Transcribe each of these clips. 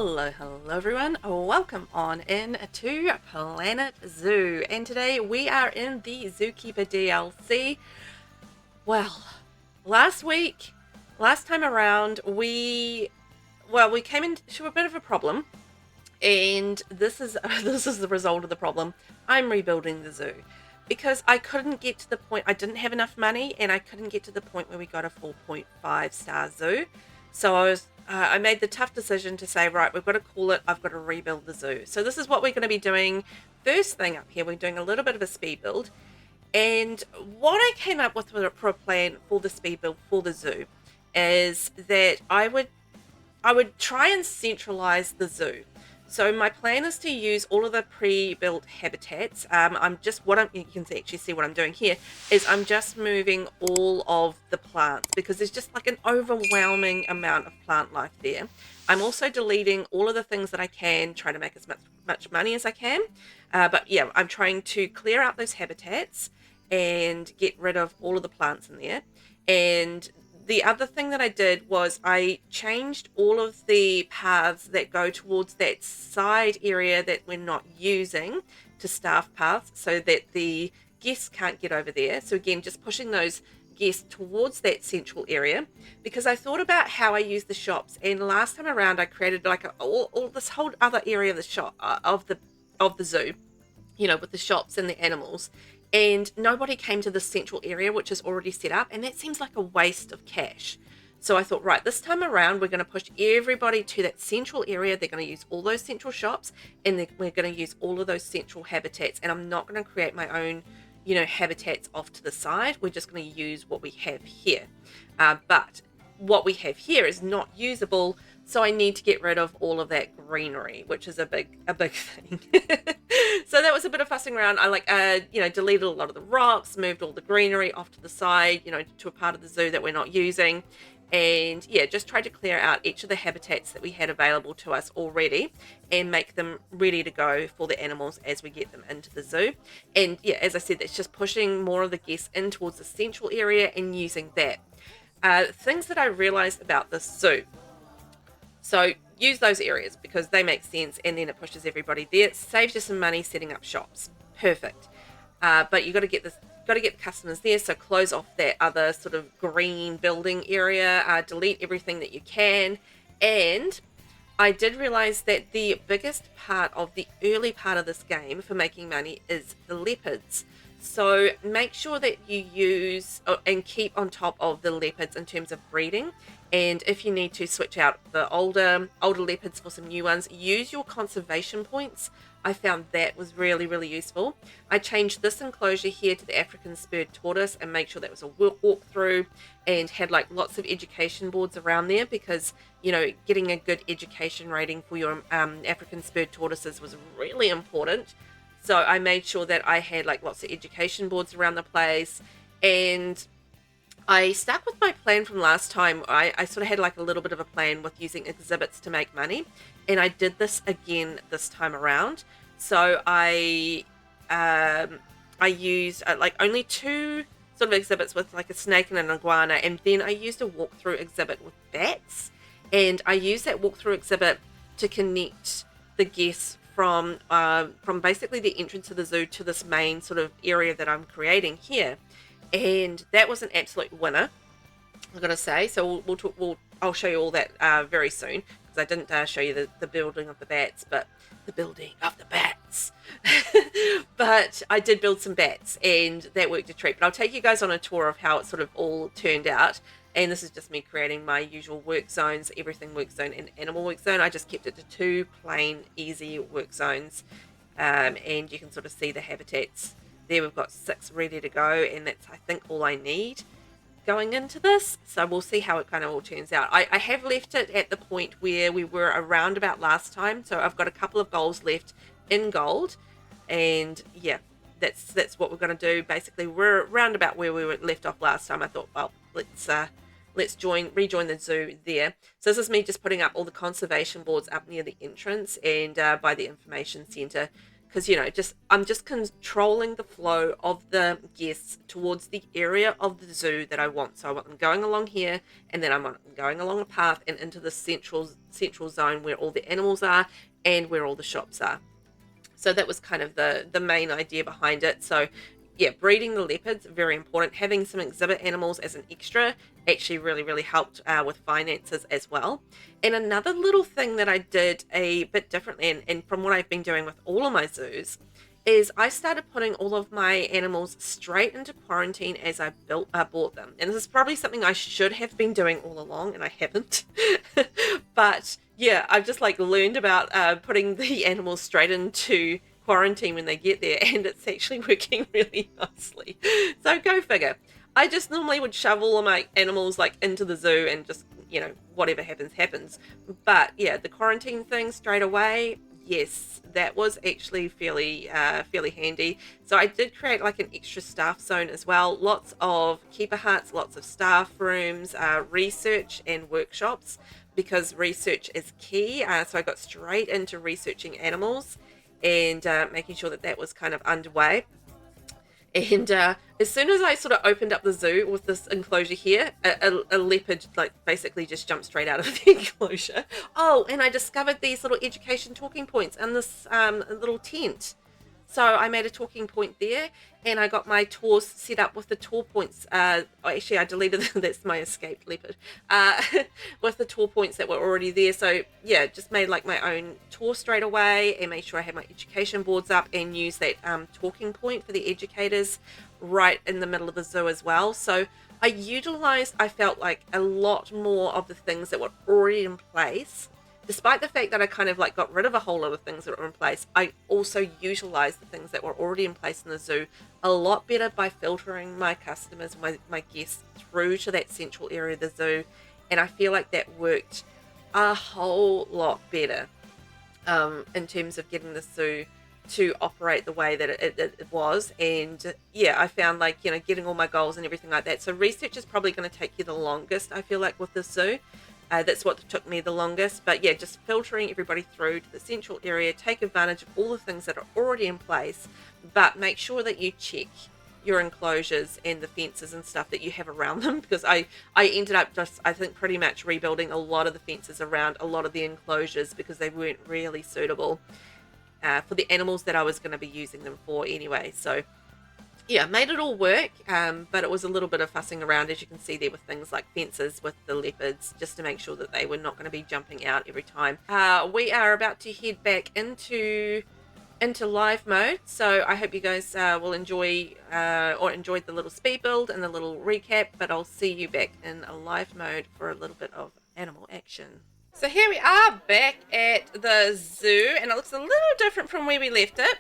Hello everyone, welcome on in to Planet Zoo, and today we are in the Zookeeper DLC. Well, last time around, we came into a bit of a problem, and this is this is the result of the problem. I'm rebuilding the zoo because I couldn't get to the point. I didn't have enough money, and I couldn't get to the point where we got a 4.5 star zoo. So I made the tough decision to say, right, we've got to call it. I've got to rebuild the zoo. So this is what we're going to be doing. First thing up here, we're doing a little bit of a speed build, and what I came up with for a plan for the speed build for the zoo is that I would try and centralize the zoo. So my plan is to use all of the pre-built habitats. You can actually see what I'm doing here is I'm just moving all of the plants because there's just like an overwhelming amount of plant life there. I'm also deleting all of the things that I can, try to make as much money as I can. But yeah, I'm trying to clear out those habitats and get rid of all of the plants in there. And the other thing that I did was I changed all of the paths that go towards that side area that we're not using to staff paths so that the guests can't get over there. So again, just pushing those guests towards that central area, because I thought about how I use the shops, and last time around I created like all this whole other area of the shop of the zoo, you know, with the shops and the animals. And nobody came to the central area, which is already set up, and that seems like a waste of cash. So I thought, right, this time around, we're going to push everybody to that central area. They're going to use all those central shops, and we're going to use all of those central habitats. And I'm not going to create my own, you know, habitats off to the side. We're just going to use what we have here. But what we have here is not usable, so I need to get rid of all of that greenery, which is a big thing. So that was a bit of fussing around. I deleted a lot of the rocks, moved all the greenery off to the side, you know, to a part of the zoo that we're not using. And yeah, just tried to clear out each of the habitats that we had available to us already and make them ready to go for the animals as we get them into the zoo. And yeah, as I said, it's just pushing more of the guests in towards the central area and using that. Things that I realized about this zoo. So use those areas because they make sense, and then it pushes everybody there. It saves you some money setting up shops. Perfect. But you got to get the customers there. So close off that other sort of green building area. Delete everything that you can. And I did realize that the biggest part of the early part of this game for making money is the leopards. So make sure that you use and keep on top of the leopards in terms of breeding. And if you need to switch out the older leopards for some new ones, use your conservation points. I found that was really, really useful. I changed this enclosure here to the African spurred tortoise and make sure that was a walkthrough, and had like lots of education boards around there because, you know, getting a good education rating for your African spurred tortoises was really important. So I made sure that I had like lots of education boards around the place, and I stuck with my plan from last time. I sort of had like a little bit of a plan with using exhibits to make money, and I did this again this time around. So I used like only two sort of exhibits with like a snake and an iguana, and then I used a walkthrough exhibit with bats, and I used that walkthrough exhibit to connect the guests from basically the entrance of the zoo to this main sort of area that I'm creating here. And that was an absolute winner, I've got to say. So I'll show you all that very soon, because I didn't show you the building of the bats, but the building of the bats. But I did build some bats, and that worked a treat. But I'll take you guys on a tour of how it sort of all turned out. And this is just me creating my usual work zones, everything work zone and animal work zone. I just kept it to two plain, easy work zones. And you can sort of see the habitats. There we've got 6 ready to go, and that's, I think, all I need going into this. So we'll see how it kind of all turns out. I have left it at the point where we were around about last time. So I've got a couple of goals left in gold. And yeah, that's what we're going to do. Basically, we're around about where we were left off last time. I thought, well, let's rejoin the zoo there. So this is me just putting up all the conservation boards up near the entrance and by the information centre, because, you know, I'm just controlling the flow of the guests towards the area of the zoo that I want. So I want them going along here, and then I want them going along a path and into the central zone where all the animals are and where all the shops are. So that was kind of the main idea behind it. So yeah, breeding the leopards, very important. Having some exhibit animals as an extra actually really helped with finances as well. And another little thing that I did a bit differently, and from what I've been doing with all of my zoos, is I started putting all of my animals straight into quarantine as I bought them. And this is probably something I should have been doing all along, and I haven't. But yeah, I've just like learned about putting the animals straight into quarantine when they get there, and it's actually working really nicely. So go figure. I just normally would shove all of my animals like into the zoo and just, you know, whatever happens. But yeah, the quarantine thing straight away, yes, that was actually fairly handy. So I did create like an extra staff zone as well. Lots of keeper huts, lots of staff rooms, research and workshops, because research is key. So I got straight into researching animals and making sure that was kind of underway. And as soon as I sort of opened up the zoo with this enclosure here, a leopard like basically just jumped straight out of the enclosure. Oh, and I discovered these little education talking points in this little tent. So I made a talking point there, and I got my tours set up with the tour points. Actually, I deleted that's my escaped leopard. With the tour points that were already there. So yeah, just made like my own tour straight away, and made sure I had my education boards up, and used that talking point for the educators right in the middle of the zoo as well. So I utilized, I felt like, a lot more of the things that were already in place. Despite the fact that I kind of like got rid of a whole lot of things that were in place, I also utilized the things that were already in place in the zoo a lot better by filtering my customers, my guests through to that central area of the zoo. And I feel like that worked a whole lot better in terms of getting the zoo to operate the way that it was. And yeah, I found like, you know, getting all my goals and everything like that. So research is probably going to take you the longest, I feel like, with the zoo. That's what took me the longest. But yeah, just filtering everybody through to the central area, take advantage of all the things that are already in place, but make sure that you check your enclosures and the fences and stuff that you have around them, because I ended up just, I think, pretty much rebuilding a lot of the fences around a lot of the enclosures because they weren't really suitable for the animals that I was going to be using them for anyway. So yeah, made it all work, but it was a little bit of fussing around, as you can see there, with things like fences with the leopards, just to make sure that they were not going to be jumping out every time. We are about to head back into live mode, so I hope you guys will enjoy or enjoyed the little speed build and the little recap, but I'll see you back in a live mode for a little bit of animal action. So here we are back at the zoo, and it looks a little different from where we left it,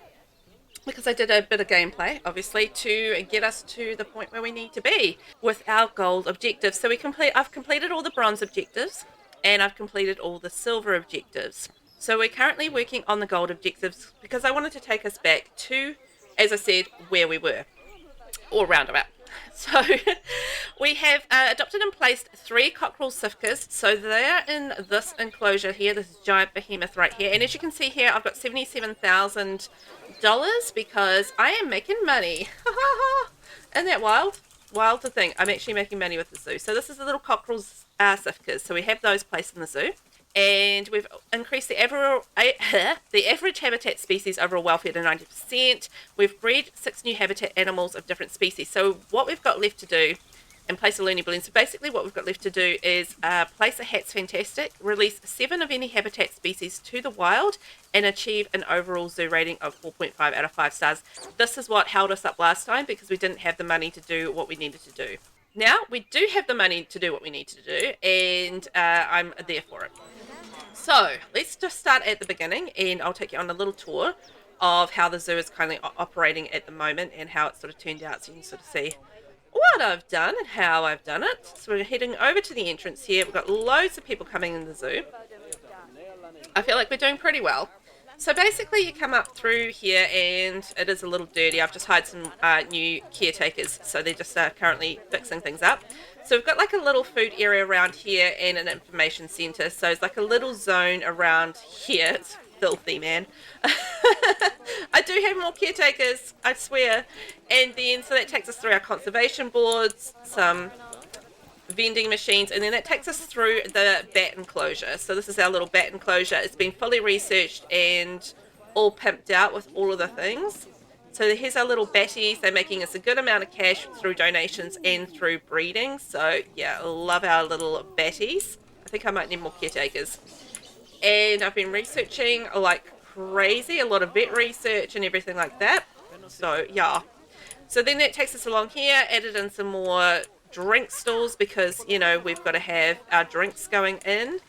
because I did a bit of gameplay, obviously, to get us to the point where we need to be with our gold objectives. So I've completed all the bronze objectives, and I've completed all the silver objectives. So we're currently working on the gold objectives because I wanted to take us back to, as I said, where we were, or roundabout. So we have adopted and placed 3 cockerel sifkas. So they're in this enclosure here, this giant behemoth right here. And as you can see here, I've got $77,000 because I am making money. Isn't that wild? Wild to think. I'm actually making money with the zoo. So this is the little cockerel sifkas. So we have those placed in the zoo. And we've increased the average habitat species overall welfare to 90%. We've bred 6 new habitat animals of different species. So what we've got left to do, and place a loony balloon. So basically what we've got left to do is place a Hat's Fantastic, release 7 of any habitat species to the wild, and achieve an overall zoo rating of 4.5 out of 5 stars. This is what held us up last time because we didn't have the money to do what we needed to do. Now we do have the money to do what we need to do, and I'm there for it. So let's just start at the beginning, and I'll take you on a little tour of how the zoo is currently operating at the moment and how it sort of turned out, so you can sort of see what I've done and how I've done it. So we're heading over to the entrance here. We've got loads of people coming in the zoo. I feel like we're doing pretty well. So basically you come up through here and it is a little dirty. I've just hired some new caretakers, so they're just currently fixing things up. So we've got like a little food area around here and an information centre. So it's like a little zone around here. It's filthy, man. I do more caretakers, I swear. And then, so that takes us through our conservation boards, some vending machines, and then that takes us through the bat enclosure. So this is our little bat enclosure. It's been fully researched and all pimped out with all of the things. So here's our little batties. They're making us a good amount of cash through donations and through breeding. So yeah, love our little batties. I think I might need more caretakers. And I've been researching like crazy, a lot of vet research and everything like that. So yeah. So then that takes us along here, added in some more drink stalls because, you know, we've got to have our drinks going in.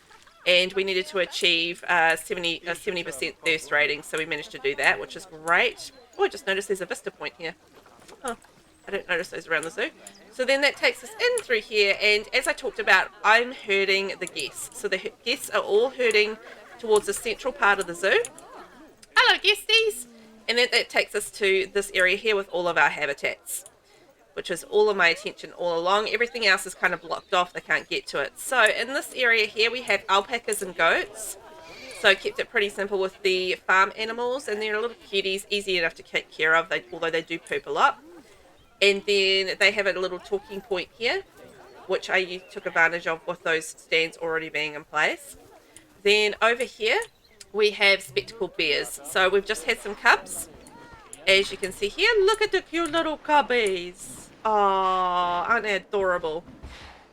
And we needed to achieve 70% thirst rating, so we managed to do that, which is great. Oh, I just noticed there's a vista point here. Oh, I didn't notice those around the zoo. So then that takes us in through here, and as I talked about, I'm herding the guests. So the guests are all herding towards the central part of the zoo. Hello, guesties! And then that takes us to this area here with all of our habitats, which is all of my attention all along. Everything else is kind of blocked off. They can't get to it. So in this area here, we have alpacas and goats. So I kept it pretty simple with the farm animals, and they're little cuties, easy enough to take care of, although they do poop a lot. And then they have a little talking point here, which I took advantage of with those stands already being in place. Then over here, we have spectacled bears. So we've just had some cubs. As you can see here, look at the cute little cubbies. Oh, aren't they adorable?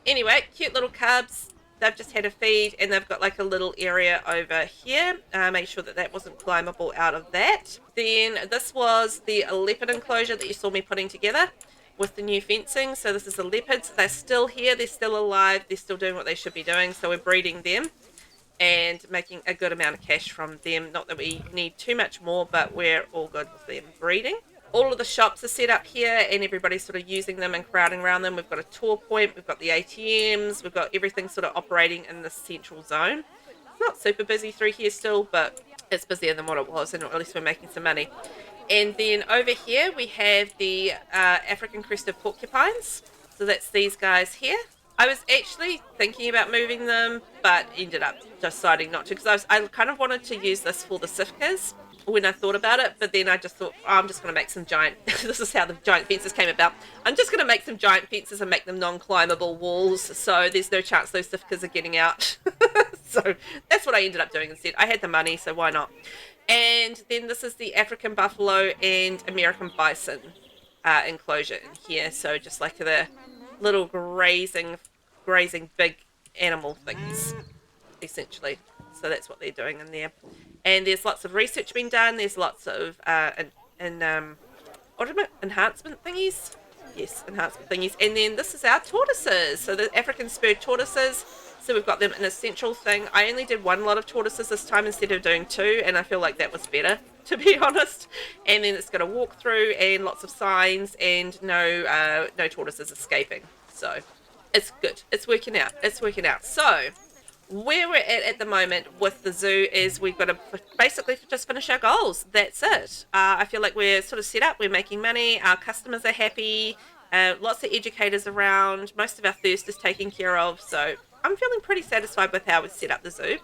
Anyway, cute little cubs. They've just had a feed, and they've got like a little area over here. Make sure that that wasn't climbable out of that. Then this was the leopard enclosure that you saw me putting together with the new fencing. So this is the leopards. They're still here. They're still alive. They're still doing what they should be doing. So we're breeding them and making a good amount of cash from them. Not that we need too much more, but we're all good with them breeding. All of the shops are set up here, and everybody's sort of using them and crowding around them. We've got a tour point, we've got the ATMs, we've got everything sort of operating in the central zone. It's not super busy through here still, but it's busier than what it was, and at least we're making some money. And then over here we have the African crested porcupines. So that's these guys here. I was actually thinking about moving them, but ended up deciding not to, because I kind of wanted to use this for the sifkas when I thought about it, but then I just thought, oh, I'm just going to make some giant, this is how the giant fences came about. I'm just going to make some giant fences and make them non-climbable walls, so there's no chance those sifkas are getting out. So that's what I ended up doing instead. I had the money, so why not? And then this is the African buffalo and American bison enclosure in here, so just like the little grazing big animal things, essentially. So that's what they're doing in there. And there's lots of research being done. There's lots of enhancement thingies. Yes, enhancement thingies. And then this is our tortoises. So the African spurred tortoises. So we've got them in a central thing. I only did one lot of tortoises this time instead of doing two, and I feel like that was better, to be honest. And then it's got a walk through and lots of signs and no tortoises escaping. So it's good. It's working out. It's working out. So where we're at the moment with the zoo is we've got to basically just finish our goals. That's it. I feel like we're sort of set up. We're making money. Our customers are happy. Lots of educators around. Most of our thirst is taken care of. So I'm feeling pretty satisfied with how we set up the zoo.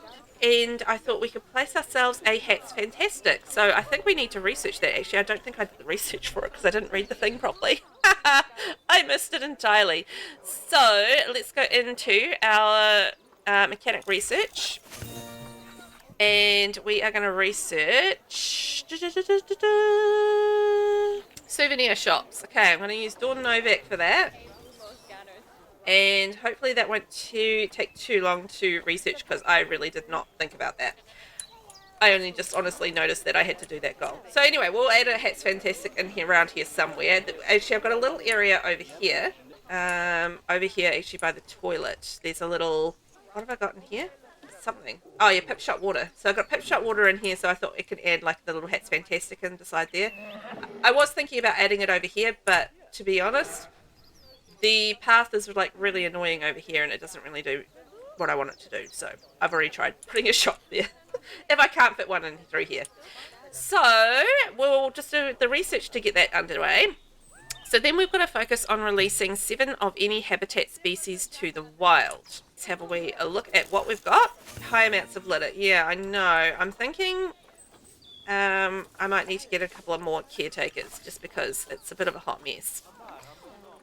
And I thought we could place ourselves a Hats Fantastic. So I think we need to research that. Actually, I don't think I did the research for it because I didn't read the thing properly. I missed it entirely. So let's go into our mechanic research, and we are going to research souvenir shops. Okay, I'm going to use Dawn Novak for that, and hopefully that won't take too long to research because I really did not think about that. I only just honestly noticed that I had to do that goal. So anyway, we'll add a Hats Fantastic in here around here somewhere. Actually, I've got a little area over here. Actually by the toilet. There's a little, what have I got in here? Something. Oh yeah, Pip Shot Water. So I've got Pip Shot Water in here, so I thought it could add like the little Hats Fantastic in beside there. I was thinking about adding it over here, but to be honest, the path is like really annoying over here and it doesn't really do what I want it to do. So I've already tried putting a shop there if I can't fit one in through here. So we'll just do the research to get that underway. So then we've got to focus on releasing 7 of any habitat species to the wild. Let's have a look at what we've got. High amounts of litter. Yeah, I know. I'm thinking I might need to get a couple of more caretakers just because it's a bit of a hot mess.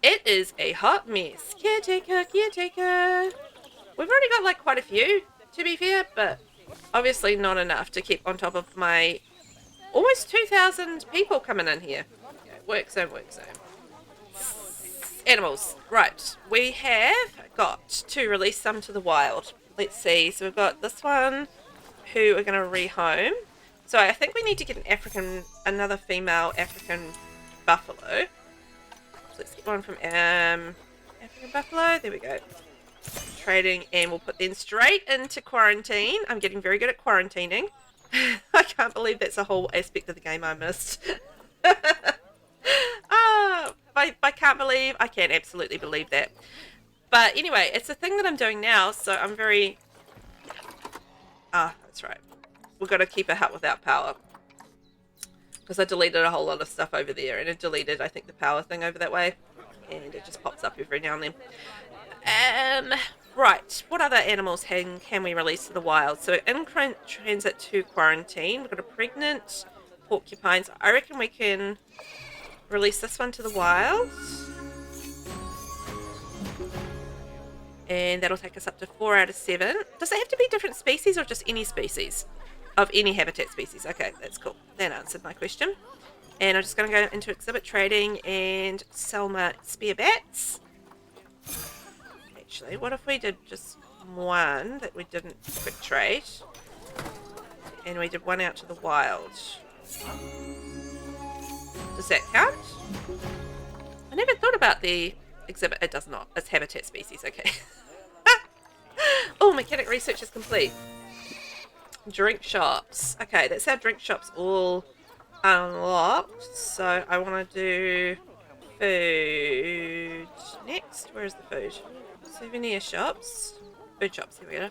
It is a hot mess. Caretaker, caretaker. We've already got like quite a few, to be fair, but obviously not enough to keep on top of my almost 2,000 people coming in here. Okay, work zone, work zone. Animals. Right, we have got to release some to the wild. Let's see. So we've got this one who we're going to rehome. So I think we need to get another female African buffalo. So let's get one from African buffalo. There we go. Trading, and we'll put them straight into quarantine. I'm getting very good at quarantining. I can't believe that's a whole aspect of the game I missed. I can't believe, I can absolutely believe that. But anyway, it's a thing that I'm doing now, so I'm very... that's right. We've got to keep a hut without power. Because I deleted a whole lot of stuff over there, and it deleted, I think, the power thing over that way. And it just pops up every now and then. Right, what other animals can we release to the wild? So in transit to quarantine, we've got a pregnant porcupines. I reckon we can release this one to the wild. And that'll take us up to 4 out of 7. Does it have to be different species or just any species? Of any habitat species. Okay, that's cool. That answered my question. And I'm just going to go into exhibit trading and sell my spear bats. Actually, what if we did just one that we didn't quick trade? And we did one out to the wild. Does that count? I never thought about the exhibit. It does not. It's habitat species. Okay. Oh, mechanic research is complete. Drink shops. Okay, that's our drink shops all unlocked. So I want to do food next. Where is the food? Souvenir shops. Food shops. Here we go.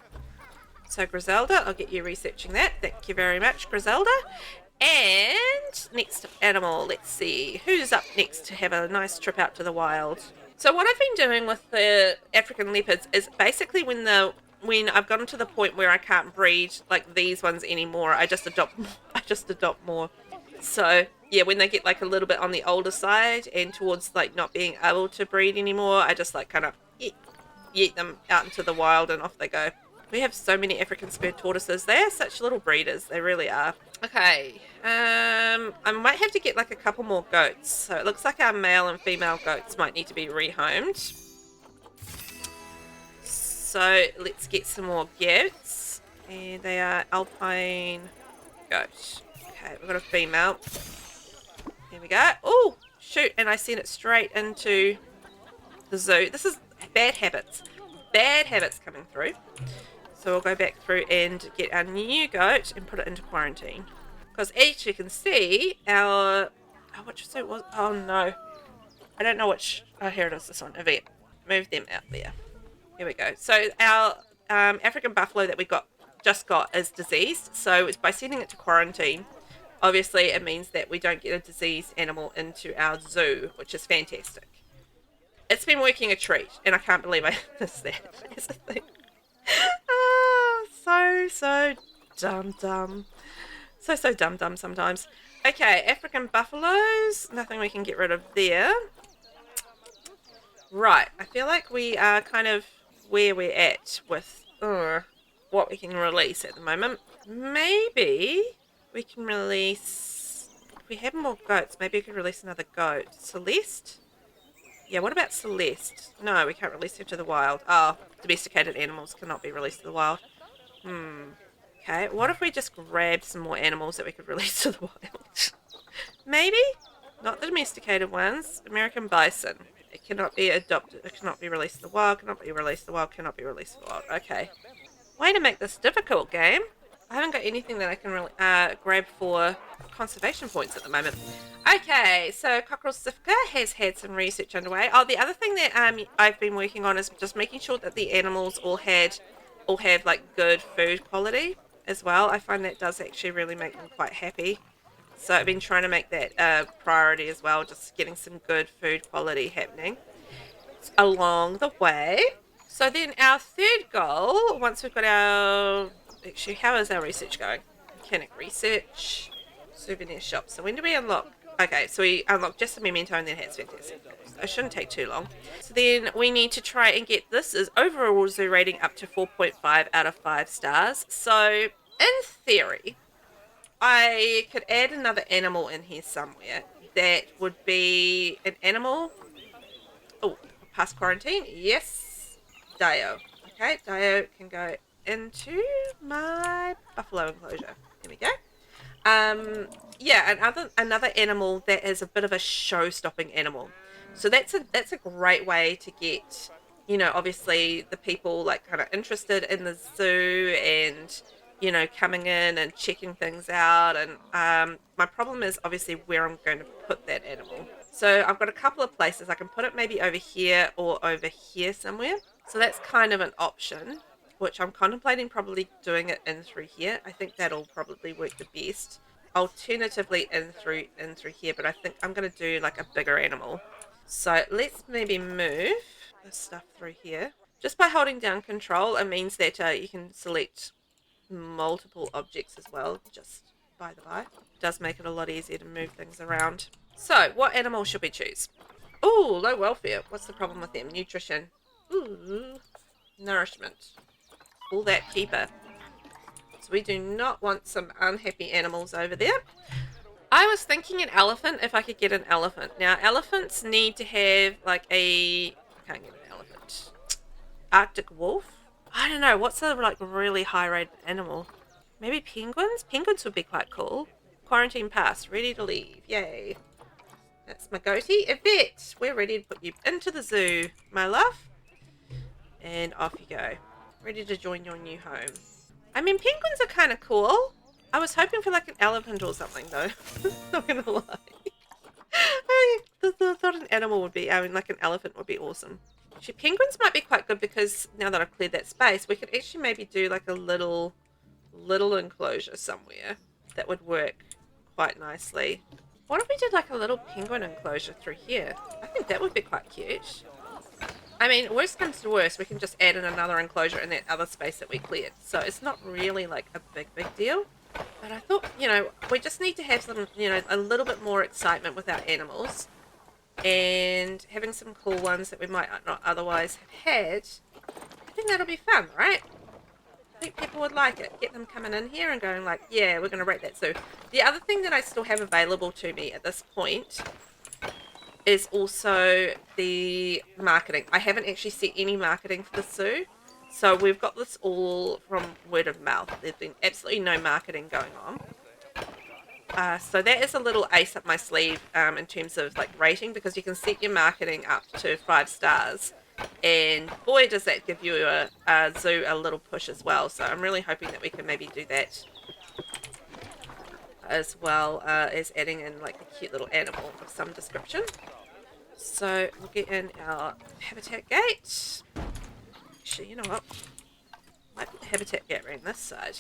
So Griselda, I'll get you researching that. Thank you very much, Griselda. And next animal, let's see. Who's up next to have a nice trip out to the wild? So what I've been doing with the African leopards is basically when I've gotten to the point where I can't breed like these ones anymore, I just adopt more. So yeah, when they get like a little bit on the older side and towards like not being able to breed anymore, I just like kind of yeet them out into the wild and off they go. We have so many African spurred tortoises. They are such little breeders. They really are. Okay. I might have to get like a couple more goats. So it looks like our male and female goats might need to be rehomed. So let's get some more goats. And they are alpine goat. Okay, we've got a female. There we go. Oh, shoot. And I sent it straight into the zoo. This is bad habits. Bad habits coming through. So we'll go back through and get our new goat and put it into quarantine. Because as you can see, our... Oh, which suit was... Oh, no. I don't know which... Oh, here it is, this one. Event. Move them out there. Here we go. So our African buffalo that we just got is diseased. So it's by sending it to quarantine, obviously it means that we don't get a diseased animal into our zoo, which is fantastic. It's been working a treat, and I can't believe I missed that. That's the thing. So dumb. So dumb sometimes. Okay, African buffaloes. Nothing we can get rid of there. Right, I feel like we are kind of where we're at with what we can release at the moment. Maybe we can release... If we have more goats, maybe we could release another goat. Celeste? Yeah, what about Celeste? No, we can't release her to the wild. Oh, domesticated animals cannot be released to the wild. Okay, what if we just grabbed some more animals that we could release to the wild? Maybe? Not the domesticated ones. American bison. It cannot be adopted. It cannot be released to the wild. Cannot be released to the wild. Cannot be released to the wild. Okay. Way to make this difficult, game. I haven't got anything that I can really grab for conservation points at the moment. Okay, so Cockerel Sifka has had some research underway. Oh, the other thing that I've been working on is just making sure that the animals all have like good food quality as well. I find that does actually really make them quite happy. So I've been trying to make that a priority as well, just getting some good food quality happening along the way. So then our third goal, once we've got our... Actually, how is our research going? Mechanic research. souvenir shop. So when do we unlock? Okay, so we unlock just the memento and then hats. Fantastic. It shouldn't take too long. So then we need to try and get this is overall zoo rating up to 4.5 out of 5 stars. So in theory, I could add another animal in here somewhere. That would be an animal. Oh, past quarantine. Yes. Dio. Okay, Dio can go into my buffalo enclosure. There we go. Yeah, another animal that is a bit of a show-stopping animal. So that's a great way to get, obviously the people like kind of interested in the zoo and coming in and checking things out. And my problem is obviously where I'm going to put that animal. So I've got a couple of places I can put it, maybe over here or over here somewhere. So that's kind of an option, which I'm contemplating probably doing it in through here. I think that'll probably work the best. Alternatively in through here, but I think I'm going to do like a bigger animal. So let's maybe move this stuff through here. Just by holding down control, it means that you can select multiple objects as well, just by the by. It does make it a lot easier to move things around. So what animal should we choose? Oh, low welfare. What's the problem with them? Nutrition. Ooh, nourishment. All that keeper. So we do not want some unhappy animals over there. I was thinking an elephant, if I could get an elephant. Now, elephants need to have like a... I can't get an elephant. Arctic wolf? I don't know. What's a like really high-rated animal? Maybe penguins? Penguins would be quite cool. Quarantine pass. Ready to leave. Yay. That's my goatee. Yvette, we're ready to put you into the zoo, my love. And off you go. Ready to join your new home. I mean, penguins are kind of cool. I was hoping for like an elephant or something, though. Not gonna lie. I thought an animal would be, like an elephant would be awesome. Actually, penguins might be quite good because now that I've cleared that space, we could actually maybe do like a little enclosure somewhere that would work quite nicely. What if we did like a little penguin enclosure through here? I think that would be quite cute. I mean, worst comes to worst, we can just add in another enclosure in that other space that we cleared. So it's not really like a big deal. But I thought, we just need to have some, a little bit more excitement with our animals. And having some cool ones that we might not otherwise have had. I think that'll be fun, right? I think people would like it. Get them coming in here and going like, yeah, we're going to rate that zoo. The other thing that I still have available to me at this point is also the marketing. I haven't actually set any marketing for the zoo. So we've got this all from word of mouth. There's been absolutely no marketing going on. So that is a little ace up my sleeve in terms of like rating, because you can set your marketing up to 5 stars. And boy, does that give you a zoo a little push as well. So I'm really hoping that we can maybe do that as well as adding in like a cute little animal of some description. So we'll get in our habitat gate. Actually, you know what? Might put the habitat gate around this side.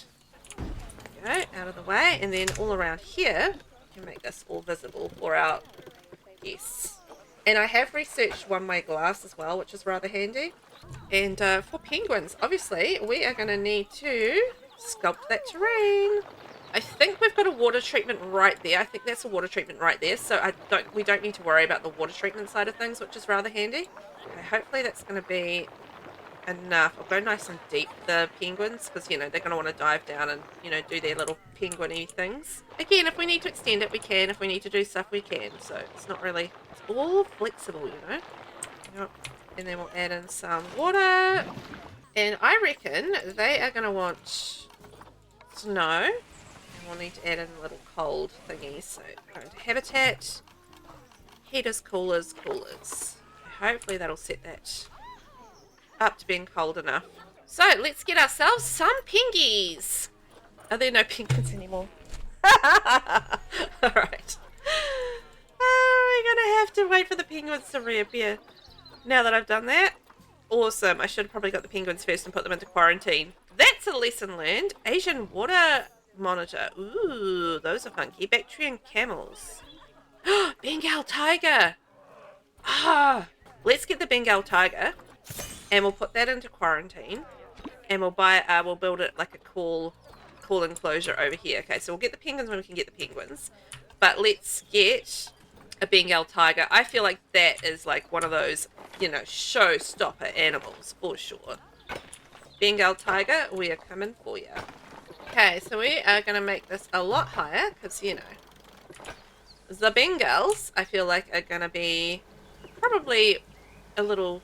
There we go, out of the way. And then all around here, we can make this all visible for our guests. And I have researched one-way glass as well, which is rather handy. And for penguins, obviously, we are going to need to sculpt that terrain. I think we've got a water treatment right there. I think that's a water treatment right there. So we don't need to worry about the water treatment side of things, which is rather handy. Okay, hopefully that's going to be enough. I'll go nice and deep the penguins because, they're going to want to dive down and, do their little penguin-y things. Again, if we need to extend it, we can. If we need to do stuff, we can. So it's not really... It's all flexible, Yep. And then we'll add in some water. And I reckon they are going to want snow. And we'll need to add in a little cold thingy. So go into habitat. Heaters, coolers. Hopefully that'll set that up to being cold enough. So let's get ourselves some pengies. Are there no penguins anymore? Alright. We're gonna have to wait for the penguins to reappear. Now that I've done that. Awesome. I should have probably got the penguins first and put them into quarantine. That's a lesson learned. Asian water monitor. Ooh, those are funky. Bactrian camels. Bengal tiger. Let's get the Bengal tiger. And we'll put that into quarantine, and we'll buy. We'll build it like a cool cool enclosure over here. Okay, so we'll get the penguins when we can get the penguins. But let's get a Bengal tiger. I feel like that is like one of those, you know, showstopper animals for sure. Bengal tiger, we are coming for you. Okay, so we are going to make this a lot higher because, you know, the Bengals, I feel like, are going to be probably a little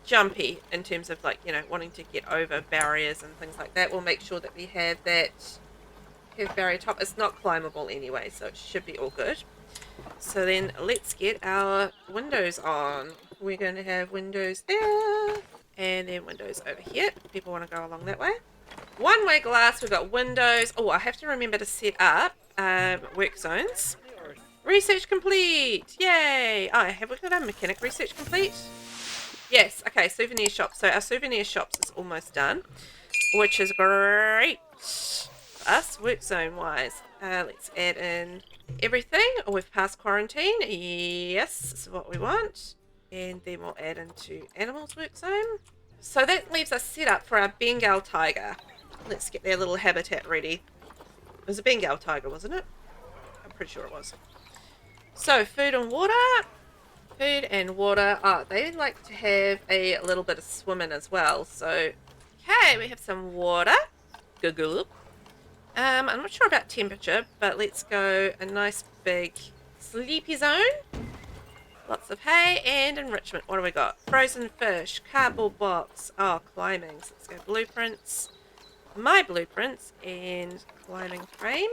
jumpy in terms of, like, you know, wanting to get over barriers and things like that. We'll make sure that we have that barrier top. It's not climbable anyway, so it should be all good. So then let's get our windows on. We're going to have windows there and then windows over here. People want to go along that way. One-way glass, we've got windows. Oh, I have to remember to set up work zones. Research complete! Yay! Oh, have we got our mechanic research complete? Yes, okay, souvenir shop. So our souvenir shops is almost done, which is great for us, work zone wise. Let's add in everything. Oh, we've passed quarantine. Yes, this is what we want. And then we'll add into animals work zone. So that leaves us set up for our Bengal tiger. Let's get their little habitat ready. It was a Bengal tiger, wasn't it? I'm pretty sure it was. So, food and water. Food and water. Oh, they like to have a little bit of swimming as well. So, okay, we have some water. Google. I'm not sure about temperature, but let's go a nice big sleepy zone. Lots of hay and enrichment. What do we got? Frozen fish, cardboard box. Oh, climbing. So let's go blueprints. My blueprints and climbing frame.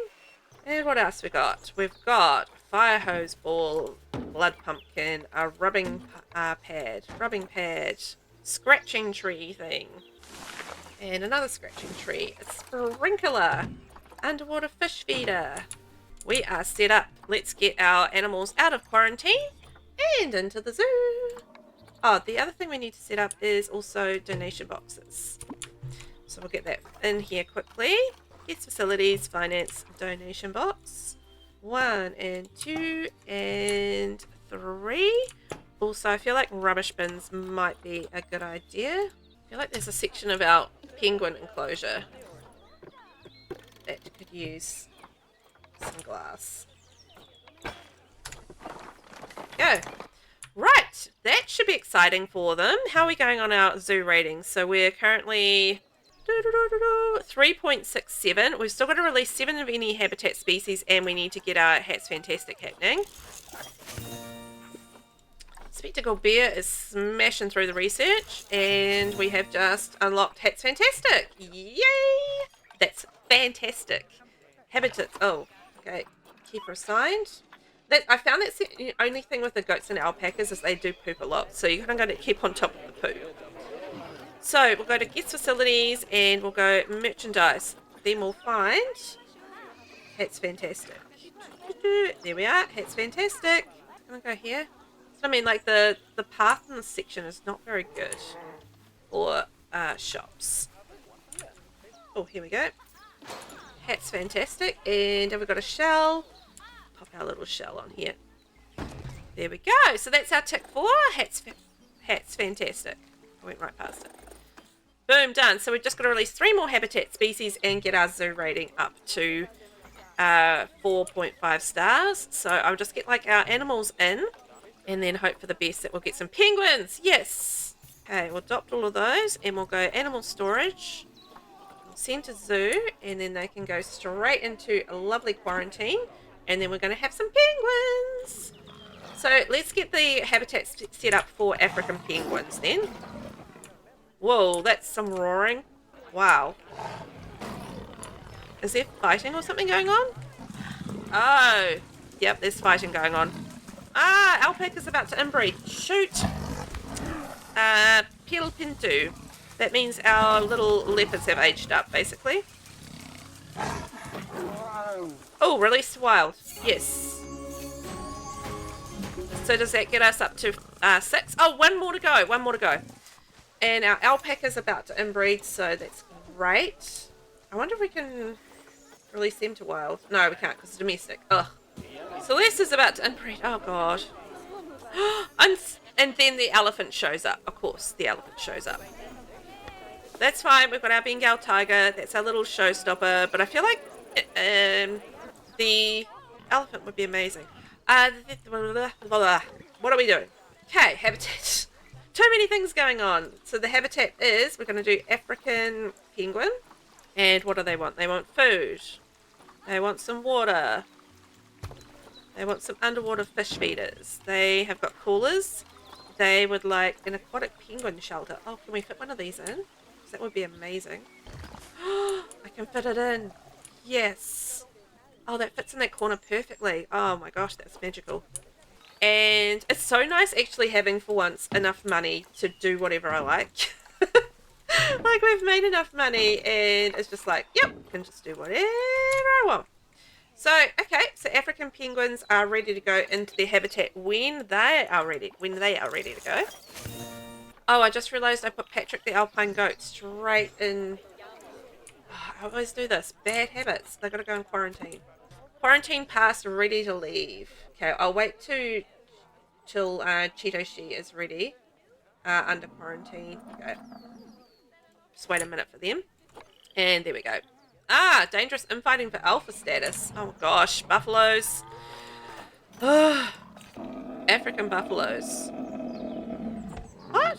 And what else we got? We've got fire hose ball, blood pumpkin, a rubbing pad, scratching tree thing, and another scratching tree, a sprinkler, underwater fish feeder. We are set up. Let's get our animals out of quarantine and into the zoo. Oh, the other thing we need to set up is also donation boxes. So we'll get that in here quickly. Guest facilities, finance, donation box. 1 and 2 and 3. Also, I feel like rubbish bins might be a good idea. I feel like there's a section of our penguin enclosure that could use some glass. Go. Right, that should be exciting for them. How are we going on our zoo ratings? So we're currently 3.67. We've still got to release 7 of any habitat species, and we need to get our Hats Fantastic happening. Spectacle Bear is smashing through the research, and we have just unlocked Hats Fantastic. Yay! That's fantastic. Habitats. Oh, okay. Keeper assigned. I found that's the only thing with the goats and alpacas is they do poop a lot, so you're going to keep on top of the poo. So we'll go to guest facilities and we'll go merchandise. Then we'll find Hats Fantastic. There we are. Hats Fantastic. Can I go here? So, I mean, like the path in this section is not very good for shops. Oh, here we go. Hats Fantastic. And have we got a shell? Pop our little shell on here. There we go. So that's our tick for Hats Fantastic. I went right past it. Boom, done. So we've just got to release 3 more habitat species and get our zoo rating up to 4.5 stars. So I'll just get like our animals in and then hope for the best that we'll get some penguins. Yes. Okay, we'll adopt all of those and we'll go animal storage. We'll send to zoo and then they can go straight into a lovely quarantine and then we're going to have some penguins. So let's get the habitat set up for African penguins then. Whoa, that's some roaring. Wow. Is there fighting or something going on? Oh, yep, there's fighting going on. Ah, alpaca's about to inbreed. Shoot. Pil Pintu. That means our little leopards have aged up, basically. Oh, release wild. Yes. So does that get us up to 6? Oh, one more to go. And our alpaca's about to inbreed, so that's great. I wonder if we can release them to wild. No, we can't because it's domestic. Ugh. Celeste is about to inbreed. Oh, God. And then the elephant shows up. Of course, the elephant shows up. that's fine. We've got our Bengal tiger. That's our little showstopper. But I feel like the elephant would be amazing. What are we doing? Okay, habitat. Too many things going on. So the habitat is, we're going to do African penguin. And what do they want? They want food. They want some water. They want some underwater fish feeders. They have got coolers. They would like an aquatic penguin shelter. Oh, can we fit one of these in? 'Cause that would be amazing. I can fit it in. Yes. Oh, that fits in that corner perfectly. Oh my gosh, that's magical. And it's so nice actually having, for once, enough money to do whatever I like. Like, we've made enough money and it's just like, yep, I can just do whatever I want. So, okay, so African penguins are ready to go into their habitat when they are ready to go. Oh, I just realised I put Patrick the alpine goat straight in. Oh, I always do this. Bad habits. They've got to go in quarantine. Quarantine passed, ready to leave. Okay, I'll wait till Cheeto She is ready under quarantine. Okay. Just wait a minute for them. And there we go. Ah, dangerous infighting for alpha status. Oh gosh, buffaloes. African buffaloes. What?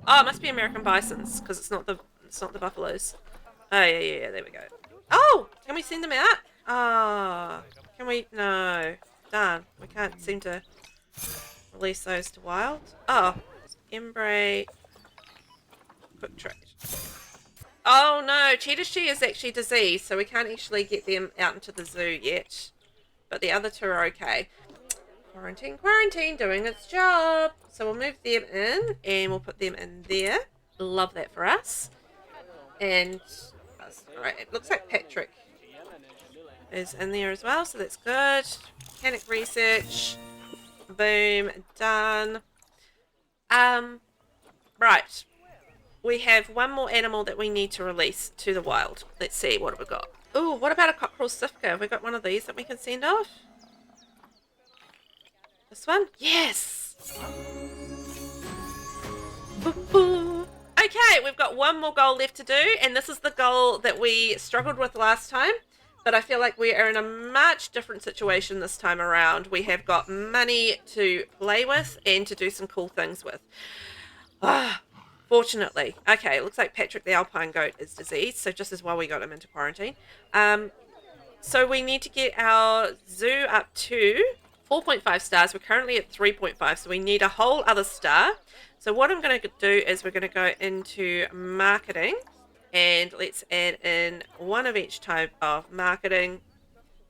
Oh, it must be American bisons because it's not the buffaloes. Oh yeah, there we go. Oh, can we send them out? Ah, can we? No, darn, we can't seem to release those to wild. Oh, embray, quick trade. Oh no, Cheetah She is actually diseased, so we can't actually get them out into the zoo yet. But the other two are okay. Quarantine, doing its job. So we'll move them in, and we'll put them in there. Love that for us. And, alright, it looks like Patrick is in there as well, so that's good. Mechanic research. Boom, done. Right. We have one more animal that we need to release to the wild. Let's see, what have we got? Ooh, what about a cockerel sifka? Have we got one of these that we can send off? This one? Yes! Okay, we've got one more goal left to do, and this is the goal that we struggled with last time, but I feel like we are in a much different situation this time around. We have got money to play with and to do some cool things with. Fortunately. Okay, it looks like Patrick the alpine goat is diseased, so just as well we got him into quarantine. So we need to get our zoo up to 4.5 stars. We're currently at 3.5, so we need a whole other star. So what I'm going to do is we're going to go into marketing, and let's add in one of each type of marketing,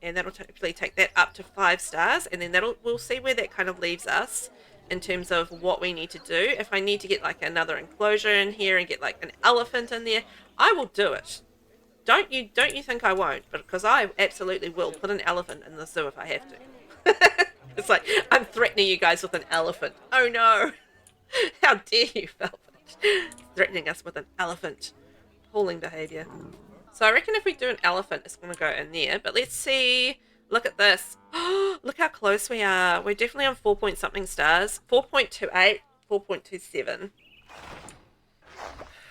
and that'll hopefully take that up to 5 stars, and then we'll see where that kind of leaves us in terms of what we need to do. If I need to get like another enclosure in here and get like an elephant in there, I will do it. Don't you think I won't? But because I absolutely will put an elephant in the zoo if I have to. It's like, I'm threatening you guys with an elephant. Oh no. How dare you, Velvet? Threatening us with an elephant. Appalling behaviour. So I reckon if we do an elephant, it's going to go in there. But let's see. Look at this. Look how close we are. We're definitely on 4 point something stars. 4.28, 4.27.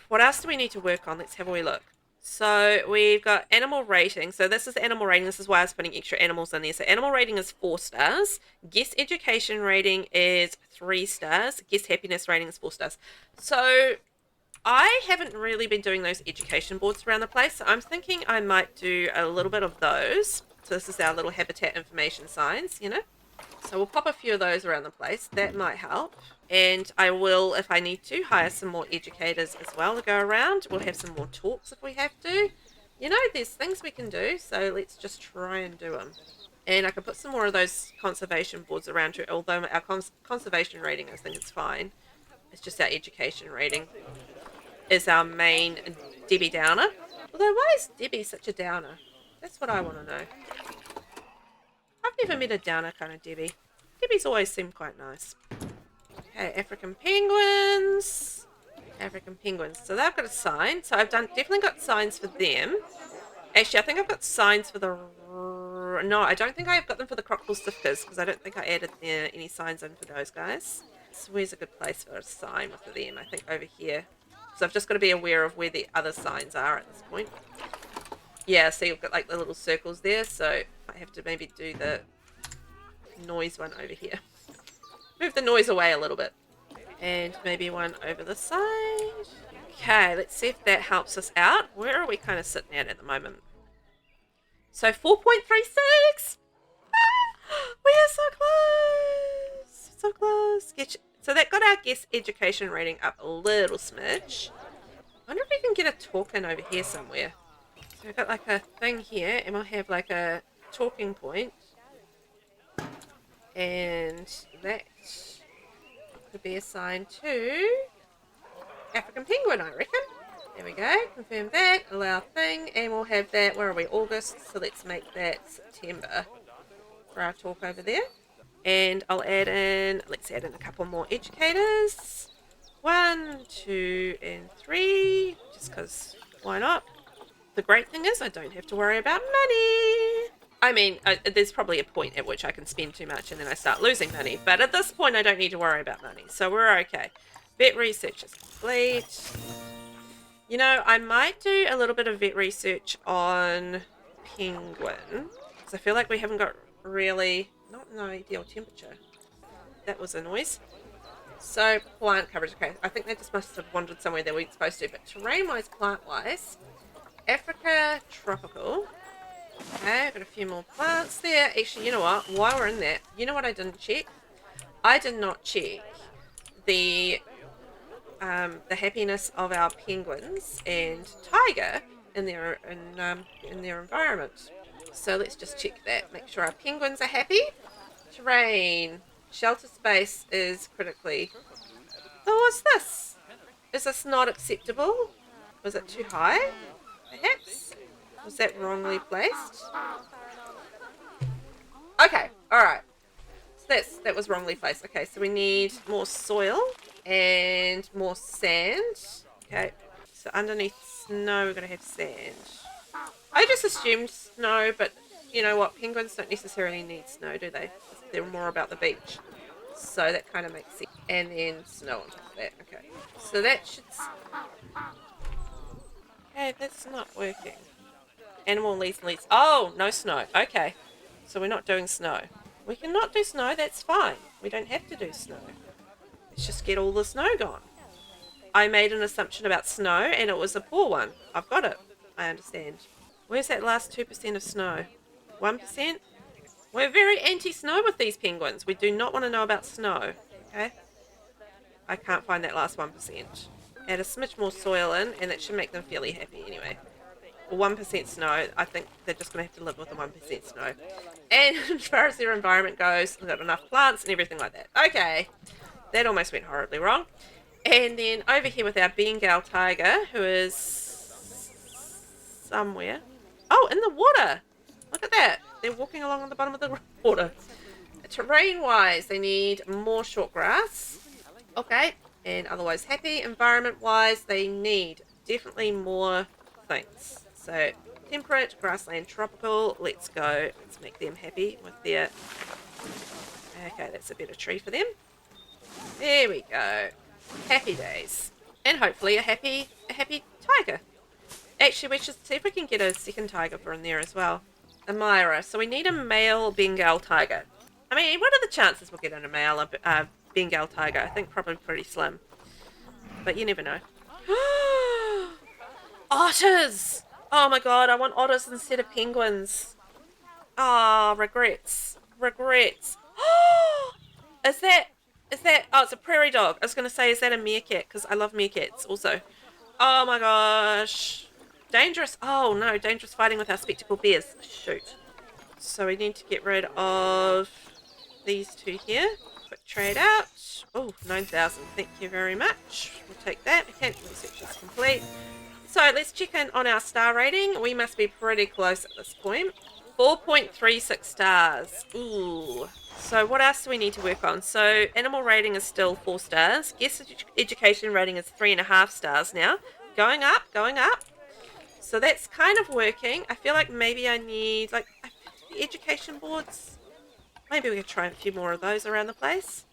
What else do we need to work on? Let's have a wee look. So we've got animal rating. So this is animal rating. This is why I was putting extra animals in there. So animal rating is 4 stars. Guest education rating is 3 stars. Guest happiness rating is 4 stars. So I haven't really been doing those education boards around the place. So I'm thinking I might do a little bit of those. So this is our little habitat information signs, you know. So we'll pop a few of those around the place. That might help. And I will, if I need to, hire some more educators as well to go around. We'll have some more talks if we have to. You know, there's things we can do. So let's just try and do them. And I can put some more of those conservation boards around too. Although our conservation rating, I think it's fine. It's just our education rating is our main Debbie Downer. Although, why is Debbie such a downer? That's what I want to know. I've never met a downer kind of Debbie. Debbie's always seemed quite nice. Okay, African penguins. So they've got a sign. So I've definitely got signs for them. Actually, I think I've got signs for the... No, I don't think I've got them for the crocodile sifkas because I don't think I added any signs in for those guys. So where's a good place for a sign for them? I think over here. So I've just got to be aware of where the other signs are at this point. Yeah, so you've got like the little circles there, so I have to maybe do the noise one over here. Move the noise away a little bit. And maybe one over the side. Okay, let's see if that helps us out. Where are we kind of sitting at the moment? So 4.36! We are so close! So close. So that got our guest education rating up a little smidge. I wonder if we can get a token over here somewhere. So we've got like a thing here, and we'll have like a talking point. And that could be assigned to African penguin, I reckon. There we go. Confirm that. Allow thing. And we'll have that, where are we? August. So let's make that September for our talk over there. And I'll let's add in a couple more educators. 1, 2, and 3. Just because, why not? The great thing is I don't have to worry about money. I mean, there's probably a point at which I can spend too much and then I start losing money. But at this point, I don't need to worry about money. So we're okay. Vet research is complete. You know, I might do a little bit of vet research on penguin. Because I feel like we haven't got really... not an ideal temperature. That was a noise. So, plant coverage. Okay, I think they just must have wandered somewhere they weren't supposed to. But terrain-wise, plant-wise, Africa, tropical. Okay, I've got a few more plants there. Actually, you know what? While we're in that, you know what I didn't check? I did not check the happiness of our penguins and tiger in their environment. So let's just check that. Make sure our penguins are happy. Terrain. Shelter space is critically... Oh, what's this? Is this not acceptable? Was it too high? Perhaps? Was that wrongly placed? Okay, alright. So that was wrongly placed. Okay, so we need more soil and more sand. Okay, so underneath snow we're going to have sand. I just assumed snow, but you know what? Penguins don't necessarily need snow, do they? They're more about the beach. So that kind of makes sense. And then snow on top of that. Okay, so that should... Okay, that's not working. Animal leads. Oh, no snow. Okay, so we're not doing snow. We can not do snow, that's fine. We don't have to do snow. Let's just get all the snow gone. I made an assumption about snow and it was a poor one. I've got it. I understand. Where's that last 2% of snow? 1%? We're very anti-snow with these penguins. We do not want to know about snow. Okay? I can't find that last 1%. Add a smidge more soil in and that should make them fairly happy anyway. 1% snow, I think they're just going to have to live with the 1% snow. And as far as their environment goes, they've got enough plants and everything like that. Okay, that almost went horribly wrong. And then over here with our Bengal tiger, who is somewhere. Oh, in the water. Look at that. They're walking along on the bottom of the water. Terrain-wise, they need more short grass. Okay, and otherwise happy. Environment-wise, they need definitely more things. So, temperate, grassland, tropical. Let's go. Let's make them happy with their... Okay, that's a better tree for them. There we go. Happy days. And hopefully a happy tiger. Actually, we should see if we can get a second tiger for in there as well. A Myra. So we need a male Bengal tiger. I mean, what are the chances we'll get in a male Bengal tiger? I think probably pretty slim. But you never know. Otters! Oh my god, I want otters instead of penguins. Ah, regrets. Regrets. Is that... Oh, it's a prairie dog. I was going to say, is that a meerkat? Because I love meerkats also. Oh my gosh. Dangerous. Oh no, dangerous fighting with our spectacled bears. Shoot. So we need to get rid of these two here. Quick trade out. Oh, 9,000. Thank you very much. We'll take that. Okay, research is complete. So let's check in on our star rating. We must be pretty close at this point. 4.36 stars. Ooh. So what else do we need to work on? So animal rating is still 4 stars. Guest education rating is 3.5 stars now. Going up, going up. So that's kind of working. I feel like maybe I need like education boards. Maybe we could try a few more of those around the place.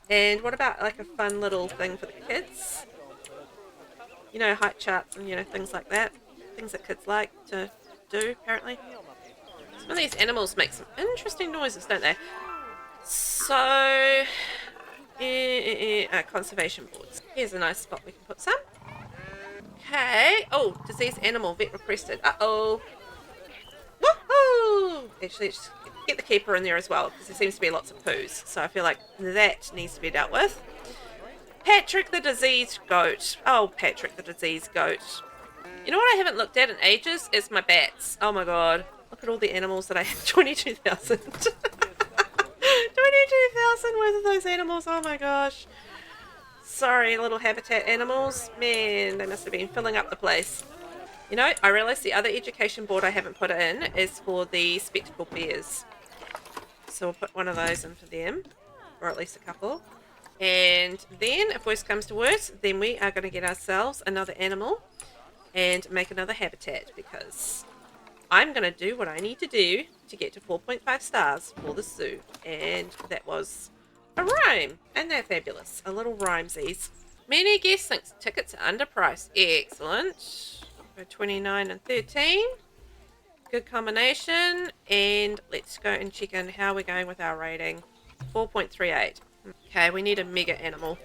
And what about like a fun little thing for the kids? You know, height charts and, you know, things like that. Things that kids like to do, apparently. Some of these animals make some interesting noises, don't they? So, conservation boards. Here's a nice spot we can put some. Okay. Oh, disease animal, vet requested. Uh-oh. Woohoo! Actually, let's get the keeper in there as well, because there seems to be lots of poos. So I feel like that needs to be dealt with. Patrick the diseased goat. Oh, Patrick the diseased goat. You know what I haven't looked at in ages is my bats. Oh my god. Look at all the animals that I have. 22,000. 22,000 worth of those animals. Oh my gosh. Sorry, little habitat animals. Man, they must have been filling up the place. You know, I realised the other education board I haven't put in is for the spectacled bears. So we'll put one of those in for them. Or at least a couple. And then, if worse comes to worse, then we are going to get ourselves another animal and make another habitat, because I'm going to do what I need to do to get to 4.5 stars for the zoo. And that was a rhyme. And they're fabulous. A little rhymesies. Many guests think tickets are underpriced. Excellent. For 29 and 13. Good combination. And let's go and check in how we're going with our rating. 4.38. Okay, we need a mega animal.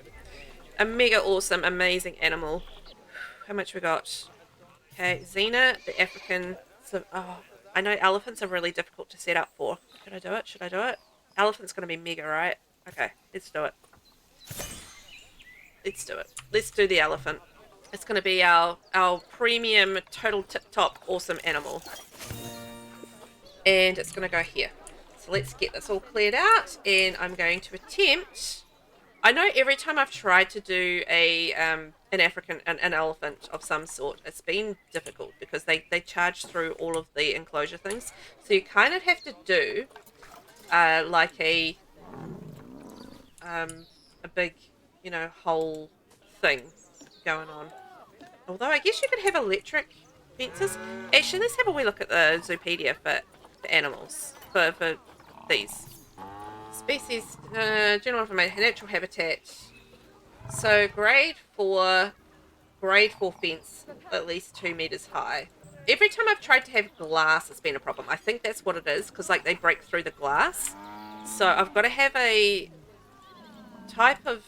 A mega awesome, amazing animal. How much we got? Okay, Xena, the African. So, oh, I know elephants are really difficult to set up for. Should I do it? Should I do it? Elephant's going to be mega, right? Okay, let's do it. Let's do it. Let's do the elephant. It's going to be our premium, total tip-top awesome animal. And it's going to go here. So let's get this all cleared out. And I'm going to attempt... I know every time I've tried to do an elephant of some sort, it's been difficult because they charge through all of the enclosure things. So you kind of have to do like a big, you know, whole thing going on. Although I guess you could have electric fences. Actually, let's have a wee look at the Zoopedia for animals, for these. Species, general information, natural habitat. So grade 4 fence, at least 2 meters high. Every time I've tried to have glass, it's been a problem. I think that's what it is, because like they break through the glass. So I've got to have a type of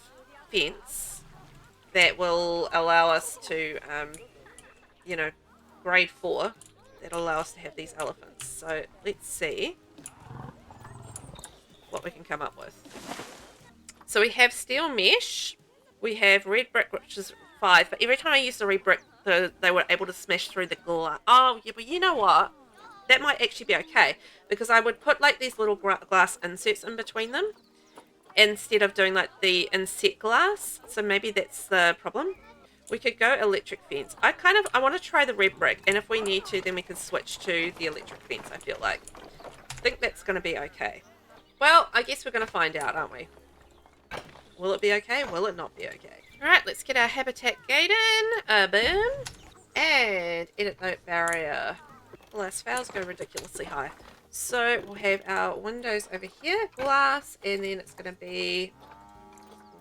fence that will allow us to, you know, grade 4. That'll allow us to have these elephants. So let's see what we can come up with. So we have steel mesh, we have red brick, which is 5, but every time I used the red brick, they were able to smash through the glass. Oh, yeah, but you know what? That might actually be okay, because I would put like these little glass inserts in between them, instead of doing like the inset glass, so maybe that's the problem. We could go electric fence. I want to try the red brick, and if we need to, then we can switch to the electric fence, I feel like. I think that's going to be okay. Well, I guess we're going to find out, aren't we? Will it be okay? Will it not be okay? Alright, let's get our habitat gate in. Boom. And edit note barrier. Glass fails go ridiculously high. So we'll have our windows over here, glass, and then it's going to be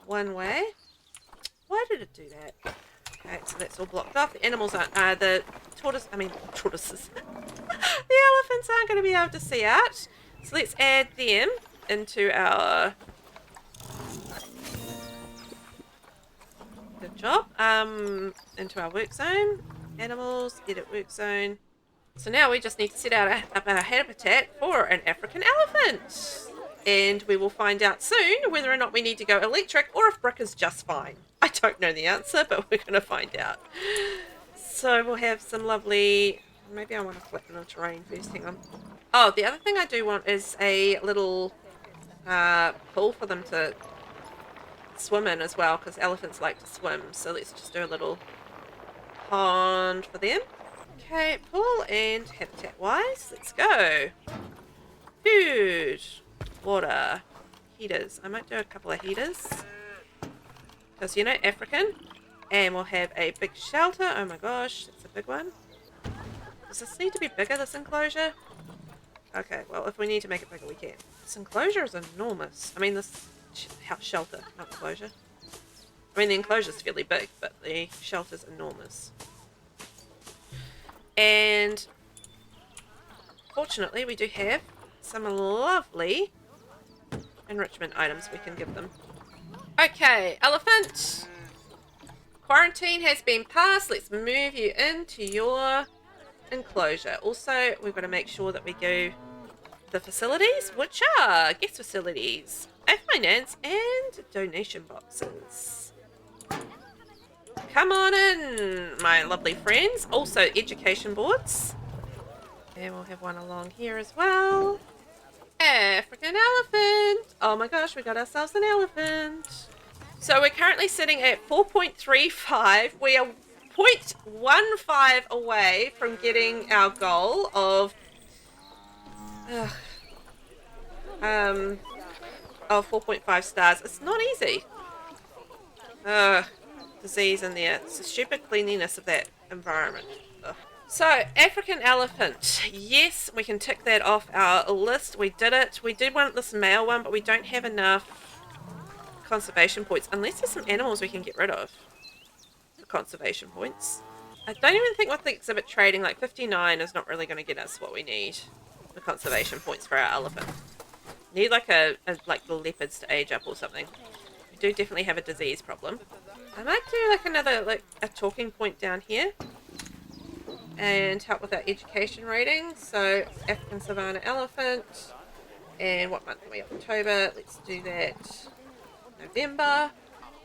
one way. Why did it do that? Okay, so that's all blocked off. The animals aren't, tortoises. the elephants aren't going to be able to see out. So let's add them into our... Good job. Into our work zone. Animals, edit work zone. So now we just need to set up our habitat for an African elephant. And we will find out soon whether or not we need to go electric or if brick is just fine. I don't know the answer, but we're going to find out. So we'll have some lovely... Maybe I want to flatten the terrain first. Hang on. Oh, the other thing I do want is a little pool for them to swim in as well, because elephants like to swim. So let's just do a little pond for them. Okay, pool and habitat wise, let's go. Food, water, heaters. I might do a couple of heaters, because you know, African. And we'll have a big shelter. Oh my gosh, that's a big one. Does this need to be bigger, this enclosure? Okay, well, if we need to make it bigger, we can. This enclosure is enormous. I mean, this house shelter, not enclosure. I mean, the enclosure's fairly big, but the shelter's enormous. And fortunately, we do have some lovely enrichment items we can give them. Okay, elephant. Quarantine has been passed. Let's move you into your enclosure. Also, we've got to make sure that we go the facilities, which are guest facilities, finance, and donation boxes. Come on in, my lovely friends. Also, education boards. And we'll have one along here as well. African elephant. Oh my gosh, we got ourselves an elephant. So we're currently sitting at 4.35. We are 0.15 away from getting our goal of 4.5 stars. It's not easy. Disease in there. It's the stupid cleanliness of that environment. Ugh. So, African elephant. Yes, we can tick that off our list. We did it. We did want this male one, but we don't have enough conservation points. Unless there's some animals we can get rid of for conservation points. I don't even think with the exhibit trading, like 59 is not really going to get us what we need for conservation points for our elephant. Need like like the leopards to age up or something. We do definitely have a disease problem. I might do like another, like a talking point down here and help with our education rating. So African Savannah elephant, and what month are we? October. Let's do that. November.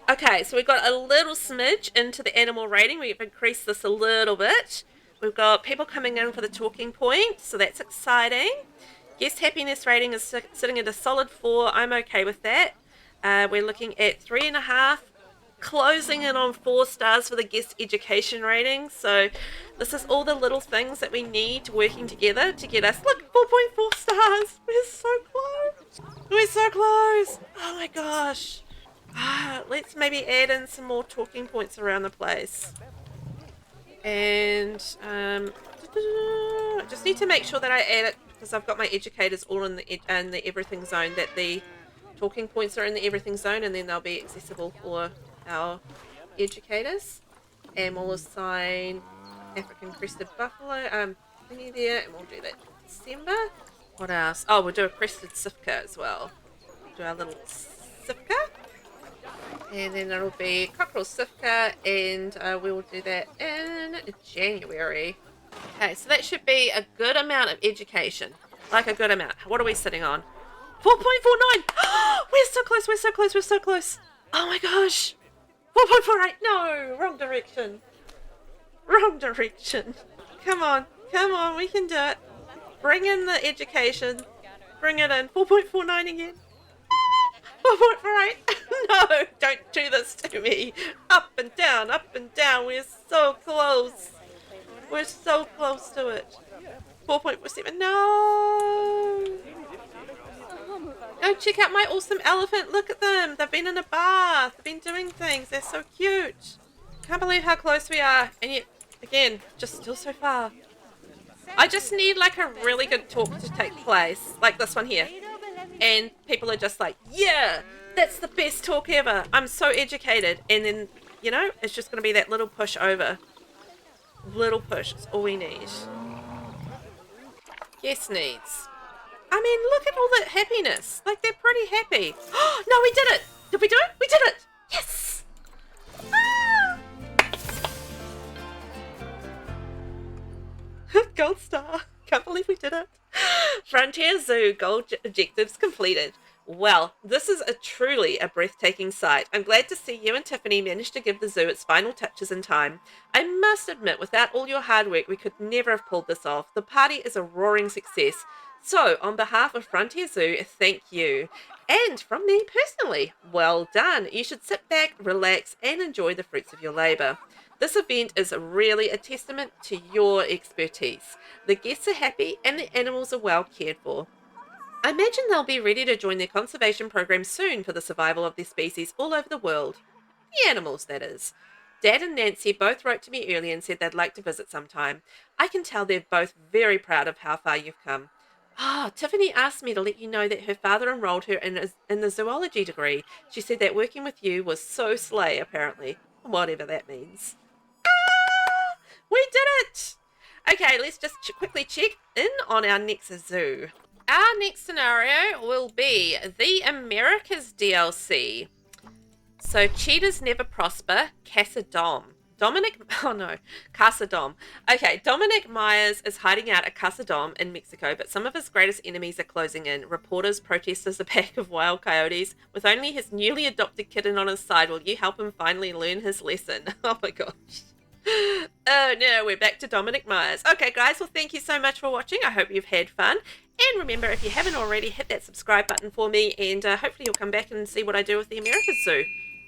Okay, so we've got a little smidge into the animal rating. We've increased this a little bit. We've got people coming in for the talking point, so that's exciting. Guest happiness rating is sitting at a solid 4. I'm okay with that. We're looking at 3.5, closing in on 4 stars for the guest education rating. So this is all the little things that we need working together to get us. Look, 4.4 stars. We're so close. We're so close. Oh my gosh. Let's maybe add in some more talking points around the place. And I just need to make sure that I add it, because I've got my educators all in the everything zone, that the talking points are in the everything zone, and then they'll be accessible for our educators. And we'll assign African crested buffalo thingy there, and we'll do that in December. What else? Oh, we'll do a crested sifka as well. Do our little sifka. And then it'll be cockerel sifka, and we will do that in January. Okay, so that should be a good amount of education. Like a good amount. What are we sitting on? 4.49! We're so close, we're so close, we're so close. Oh my gosh. 4.48. No, wrong direction. Wrong direction. Come on, we can do it. Bring in the education. Bring it in. 4.49 again. 4.48. No, don't do this to me. Up and down, we're so close. We're so close to it. 4.47. No. Go check out my awesome elephant. Look at them. They've been in a bath. They've been doing things. They're so cute. Can't believe how close we are. And yet, again, just still so far. I just need like a really good talk to take place. Like this one here. And people are just like, yeah, that's the best talk ever. I'm so educated. And then, you know, it's just going to be that little push over. Little push. It's all we need. Yes, needs. I mean, look at all that happiness. Like, they're pretty happy. Oh, no, we did it. Did we do it? We did it. Yes. Ah! Gold star. Can't believe we did it. Frontier Zoo gold objectives completed. Well, this is truly a breathtaking sight. I'm glad to see you and Tiffany managed to give the zoo its final touches in time. I must admit, without all your hard work, we could never have pulled this off. The party is a roaring success. So, on behalf of Frontier Zoo, thank you. And from me personally, well done. You should sit back, relax, and enjoy the fruits of your labour. This event is really a testament to your expertise. The guests are happy and the animals are well cared for. I imagine they'll be ready to join their conservation program soon for the survival of their species all over the world. The animals, that is. Dad and Nancy both wrote to me earlier and said they'd like to visit sometime. I can tell they're both very proud of how far you've come. Ah, Tiffany asked me to let you know that her father enrolled her in the zoology degree. She said that working with you was so slay, apparently. Whatever that means. Ah, we did it! Okay, let's just quickly check in on our next zoo. Our next scenario will be the Americas DLC. So cheetahs never prosper, Casa Dom. Dominic, oh no, Casa Dom. Okay, Dominic Myers is hiding out at Casa Dom in Mexico, but some of his greatest enemies are closing in. Reporters, protesters, a pack of wild coyotes. With only his newly adopted kitten on his side, will you help him finally learn his lesson? Oh my gosh. Oh no, we're back to Dominic Myers. Okay, guys, well, thank you so much for watching. I hope you've had fun. And remember, if you haven't already, hit that subscribe button for me, and hopefully you'll come back and see what I do with the Americas Zoo.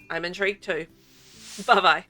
I'm intrigued too. Bye-bye.